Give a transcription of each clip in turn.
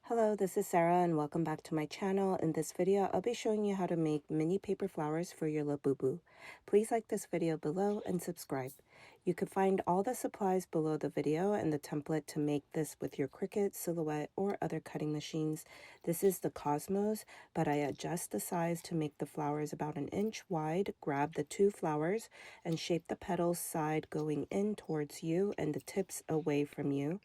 Hello, this is Sarah and welcome back to my channel. In this video, I'll be showing you how to make mini paper flowers for your Labubu. Please like this video below and subscribe. You can find all the supplies below the video and the template to make this with your Cricut, Silhouette, or other cutting machines. This is the Cosmos, but I adjust the size to make the flowers about an inch wide. Grab the two flowers and shape the petals side going in towards you and the tips away from you.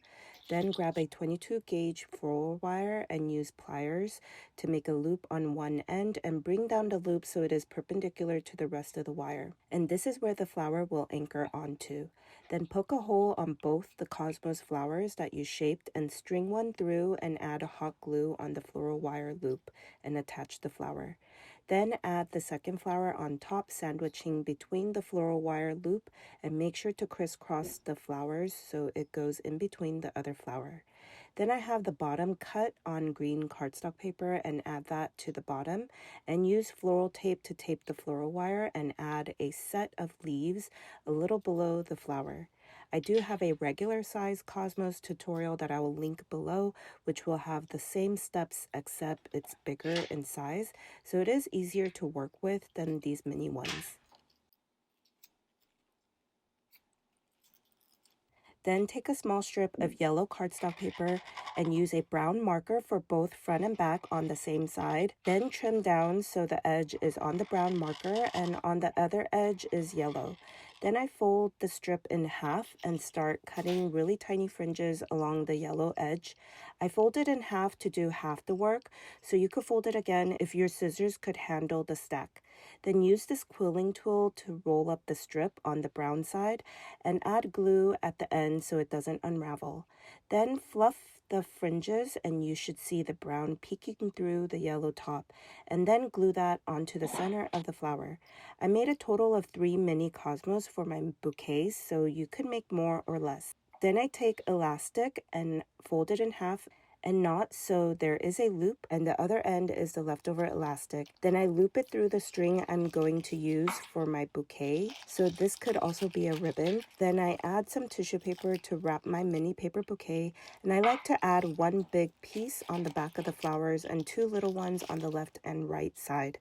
Then grab a 22 gauge floral wire and use pliers to make a loop on one end and bring down the loop so it is perpendicular to the rest of the wire. And this is where the flower will anchor onto. Then poke a hole on both the Cosmos flowers that you shaped and string one through and add hot glue on the floral wire loop and attach the flower. Then add the second flower on top, sandwiching between the floral wire loop, and make sure to crisscross the flowers so it goes in between the other flower. Then I have the bottom cut on green cardstock paper and add that to the bottom and use floral tape to tape the floral wire and add a set of leaves a little below the flower. I do have a regular size Cosmos tutorial that I will link below, which will have the same steps except it's bigger in size, so it is easier to work with than these mini ones. Then take a small strip of yellow cardstock paper and use a brown marker for both front and back on the same side. Then trim down so the edge is on the brown marker and on the other edge is yellow. Then I fold the strip in half and start cutting really tiny fringes along the yellow edge. I fold it in half to do half the work, so you could fold it again if your scissors could handle the stack. Then use this quilling tool to roll up the strip on the brown side and add glue at the end so it doesn't unravel. Then fluff the fringes and you should see the brown peeking through the yellow top, and then glue that onto the center of the flower. I made a total of 3 mini Cosmos for my bouquets, so you could make more or less. Then I take elastic and fold it in half and knot so there is a loop and the other end is the leftover elastic. Then I loop it through the string I'm going to use for my bouquet, so this could also be a ribbon. Then I add some tissue paper to wrap my mini paper bouquet, and I like to add one big piece on the back of the flowers and 2 little ones on the left and right side.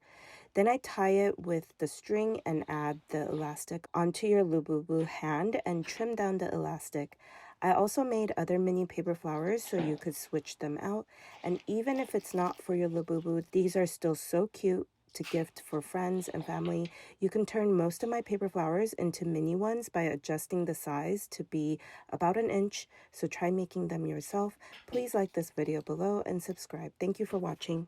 Then I tie it with the string and add the elastic onto your Labubu hand and trim down the elastic. I also made other mini paper flowers so you could switch them out, and even if it's not for your Labubu, these are still so cute to gift for friends and family. You can turn most of my paper flowers into mini ones by adjusting the size to be about an inch, so try making them yourself. Please like this video below and subscribe. Thank you for watching.